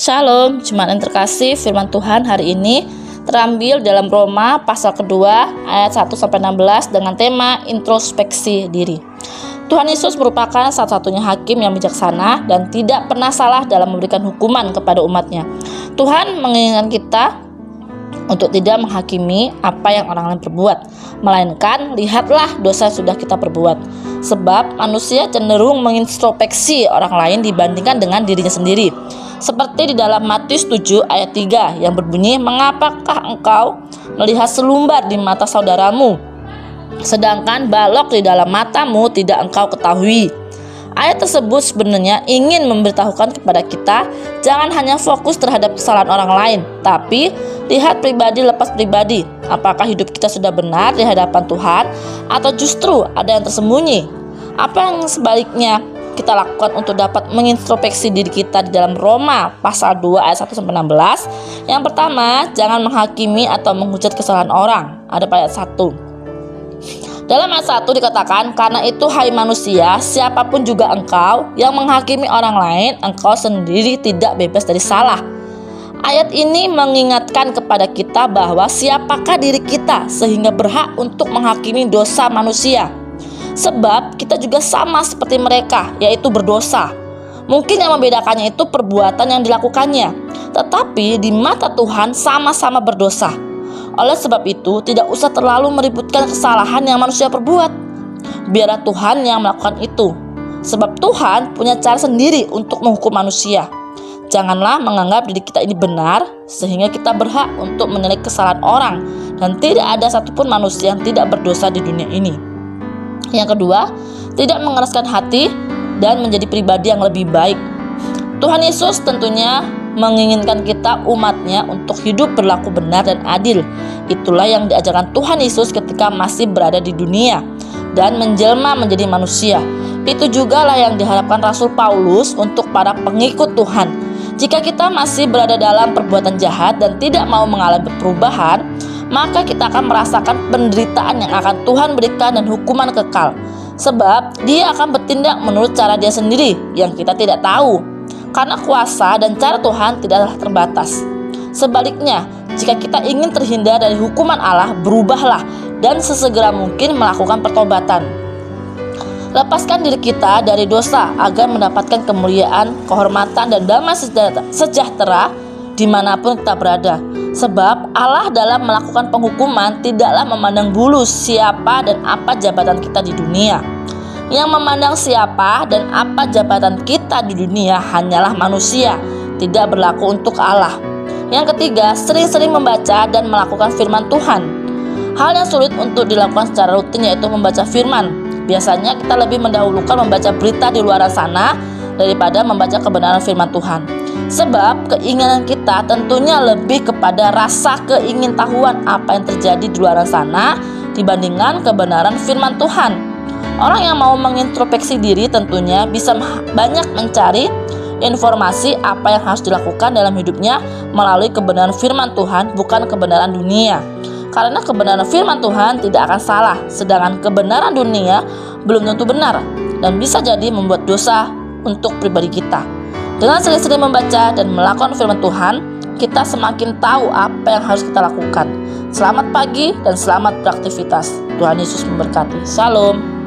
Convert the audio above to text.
Shalom, jemaat yang terkasih, firman Tuhan hari ini terambil dalam Roma pasal kedua ayat 1-16 dengan tema introspeksi diri. Tuhan Yesus merupakan satu-satunya hakim yang bijaksana dan tidak pernah salah dalam memberikan hukuman kepada umatnya. Tuhan menginginkan kita untuk tidak menghakimi apa yang orang lain perbuat, melainkan lihatlah dosa yang sudah kita perbuat. Sebab manusia cenderung mengintrospeksi orang lain dibandingkan dengan dirinya sendiri. Seperti di dalam Matius 7 ayat 3 yang berbunyi, "Mengapakah engkau melihat selumbar di mata saudaramu, sedangkan balok di dalam matamu tidak engkau ketahui?" Ayat tersebut sebenarnya ingin memberitahukan kepada kita, jangan hanya fokus terhadap kesalahan orang lain, tapi lihat pribadi lepas pribadi. Apakah hidup kita sudah benar di hadapan Tuhan, atau justru ada yang tersembunyi? Apa yang sebaliknya kita lakukan untuk dapat mengintrospeksi diri kita di dalam Roma pasal 2 ayat 1-16? Yang pertama, jangan menghakimi atau menghujat kesalahan orang. Ada pada ayat 1. Dalam ayat 1 dikatakan, "Karena itu hai manusia, siapapun juga engkau yang menghakimi orang lain, engkau sendiri tidak bebas dari salah." Ayat ini mengingatkan kepada kita bahwa siapakah diri kita sehingga berhak untuk menghakimi dosa manusia. Sebab kita juga sama seperti mereka, yaitu berdosa. Mungkin yang membedakannya itu perbuatan yang dilakukannya, tetapi di mata Tuhan sama-sama berdosa. Oleh sebab itu, tidak usah terlalu meributkan kesalahan yang manusia perbuat. Biarlah Tuhan yang melakukan itu. Sebab Tuhan punya cara sendiri untuk menghukum manusia. Janganlah menganggap diri kita ini benar, sehingga kita berhak untuk menilai kesalahan orang. Dan tidak ada satupun manusia yang tidak berdosa di dunia ini. Yang kedua, tidak mengeraskan hati dan menjadi pribadi yang lebih baik. Tuhan Yesus tentunya menginginkan kita umatnya untuk hidup berlaku benar dan adil. Itulah yang diajarkan Tuhan Yesus ketika masih berada di dunia dan menjelma menjadi manusia. Itu jugalah yang diharapkan Rasul Paulus untuk para pengikut Tuhan. Jika kita masih berada dalam perbuatan jahat dan tidak mau mengalami perubahan, maka kita akan merasakan penderitaan yang akan Tuhan berikan dan hukuman kekal. Sebab dia akan bertindak menurut cara dia sendiri yang kita tidak tahu. Karena kuasa dan cara Tuhan tidaklah terbatas. Sebaliknya, jika kita ingin terhindar dari hukuman Allah, berubahlah dan sesegera mungkin melakukan pertobatan. Lepaskan diri kita dari dosa agar mendapatkan kemuliaan, kehormatan, dan damai sejahtera dimanapun kita berada. Sebab Allah dalam melakukan penghukuman tidaklah memandang bulu siapa dan apa jabatan kita di dunia. Yang memandang siapa dan apa jabatan kita di dunia hanyalah manusia, tidak berlaku untuk Allah. Yang ketiga, sering-sering membaca dan melakukan firman Tuhan. Hal yang sulit untuk dilakukan secara rutin yaitu membaca firman. Biasanya kita lebih mendahulukan membaca berita di luar sana daripada membaca kebenaran firman Tuhan. Sebab keinginan kita tentunya lebih kepada rasa keingintahuan apa yang terjadi di luar sana dibandingkan kebenaran firman Tuhan. Orang yang mau mengintrospeksi diri tentunya bisa banyak mencari informasi apa yang harus dilakukan dalam hidupnya melalui kebenaran firman Tuhan, bukan kebenaran dunia. Karena kebenaran firman Tuhan tidak akan salah, sedangkan kebenaran dunia belum tentu benar dan bisa jadi membuat dosa untuk pribadi kita. Dengan sering-sering membaca dan melakukan firman Tuhan, kita semakin tahu apa yang harus kita lakukan. Selamat pagi dan selamat beraktivitas. Tuhan Yesus memberkati. Shalom.